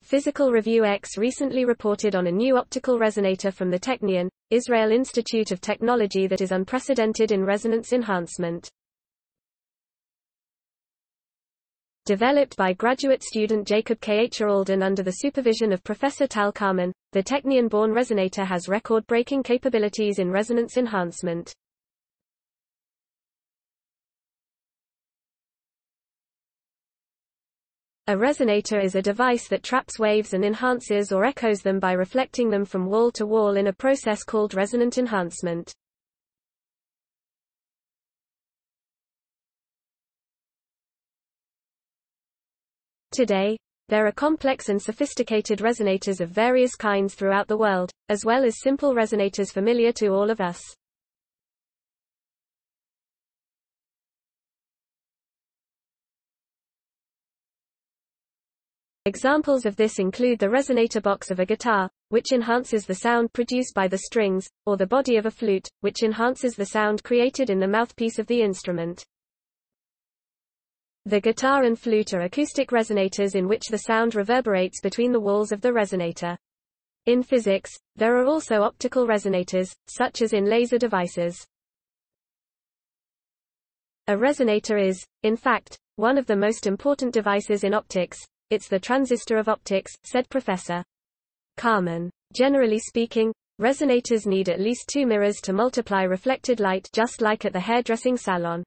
Physical Review X recently reported on a new optical resonator from the Technion, Israel Institute of Technology that is unprecedented in resonance enhancement. Developed by graduate student Jacob Kher-Alden under the supervision of Professor Tal Carmon, the Technion-born resonator has record-breaking capabilities in resonance enhancement. A resonator is a device that traps waves and enhances or echoes them by reflecting them from wall to wall in a process called resonant enhancement. Today, there are complex and sophisticated resonators of various kinds throughout the world, as well as simple resonators familiar to all of us. Examples of this include the resonator box of a guitar, which enhances the sound produced by the strings, or the body of a flute, which enhances the sound created in the mouthpiece of the instrument. The guitar and flute are acoustic resonators in which the sound reverberates between the walls of the resonator. In physics, there are also optical resonators, such as in laser devices. A resonator is, in fact, one of the most important devices in optics. It's the transistor of optics, said Professor Carmon. Generally speaking, resonators need at least 2 mirrors to multiply reflected light, just like at the hairdressing salon.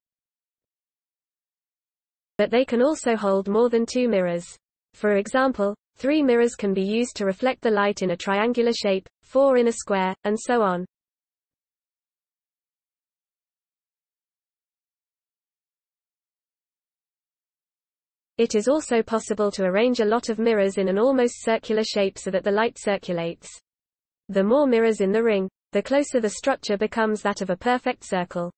But they can also hold more than 2 mirrors. For example, 3 mirrors can be used to reflect the light in a triangular shape, 4 in a square, and so on. It is also possible to arrange a lot of mirrors in an almost circular shape so that the light circulates. The more mirrors in the ring, the closer the structure becomes that of a perfect circle.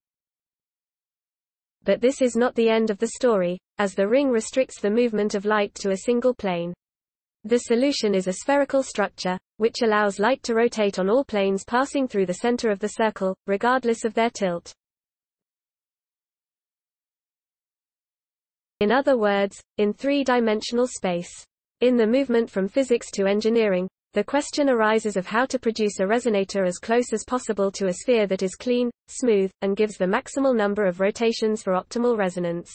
But this is not the end of the story, as the ring restricts the movement of light to a single plane. The solution is a spherical structure, which allows light to rotate on all planes passing through the center of the circle, regardless of their tilt. In other words, in three-dimensional space. In the movement from physics to engineering, the question arises of how to produce a resonator as close as possible to a sphere that is clean, smooth, and gives the maximal number of rotations for optimal resonance.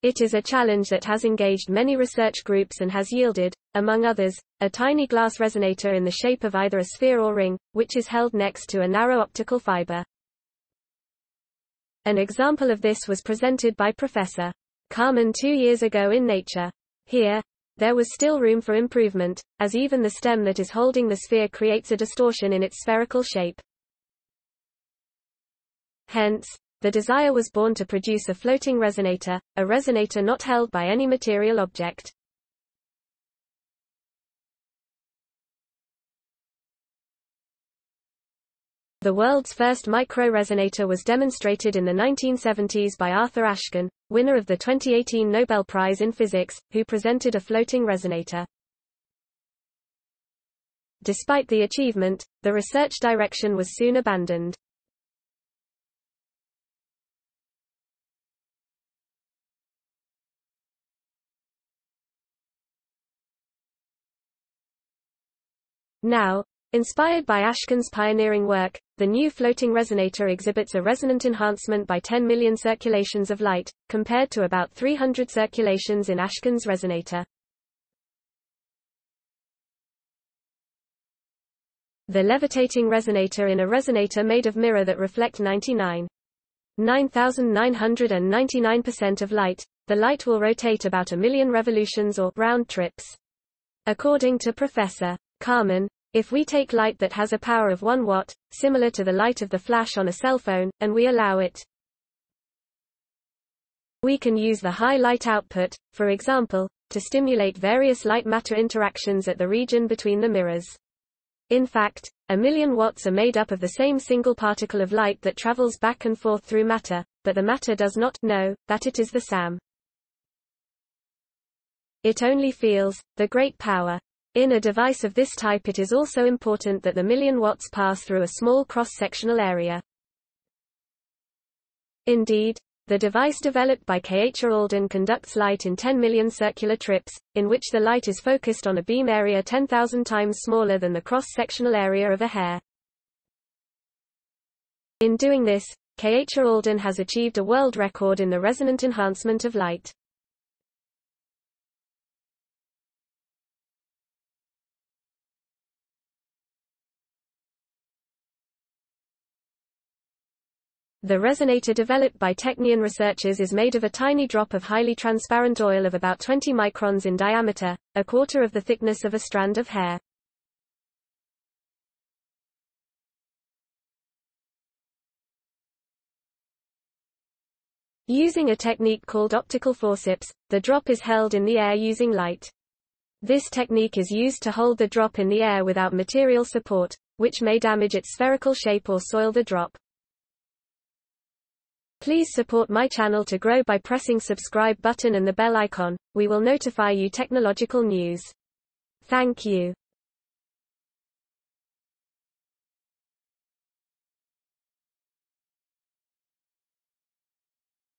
It is a challenge that has engaged many research groups and has yielded, among others, a tiny glass resonator in the shape of either a sphere or ring, which is held next to a narrow optical fiber. An example of this was presented by Professor Carmon 2 years ago in Nature. Here, there was still room for improvement, as even the stem that is holding the sphere creates a distortion in its spherical shape. Hence, the desire was born to produce a floating resonator, a resonator not held by any material object. The world's first micro-resonator was demonstrated in the 1970s by Arthur Ashkin, winner of the 2018 Nobel Prize in Physics, who presented a floating resonator. Despite the achievement, the research direction was soon abandoned. Now, inspired by Ashkin's pioneering work, the new floating resonator exhibits a resonant enhancement by 10 million circulations of light, compared to about 300 circulations in Ashkin's resonator. The levitating resonator in a resonator made of mirror that reflect 99.9999% of light, the light will rotate about 1 million revolutions or round trips. According to Professor Carmon, if we take light that has a power of 1 watt, similar to the light of the flash on a cell phone, and we allow it, we can use the high light output, for example, to stimulate various light-matter interactions at the region between the mirrors. In fact, 1 million watts are made up of the same single particle of light that travels back and forth through matter, but the matter does not know that it is the SAM. It only feels the great power. In a device of this type, it is also important that the million watts pass through a small cross-sectional area. Indeed, The device developed by Kher-Alden conducts light in 10 million circular trips, in which the light is focused on a beam area 10,000 times smaller than the cross-sectional area of a hair. In doing this, Kher-Alden has achieved a world record in the resonant enhancement of light. The resonator developed by Technion researchers is made of a tiny drop of highly transparent oil of about 20 microns in diameter, a quarter of the thickness of a strand of hair. Using a technique called optical forceps, the drop is held in the air using light. This technique is used to hold the drop in the air without material support, which may damage its spherical shape or soil the drop. Please support my channel to grow by pressing subscribe button and the bell icon. We will notify you technological news. Thank you.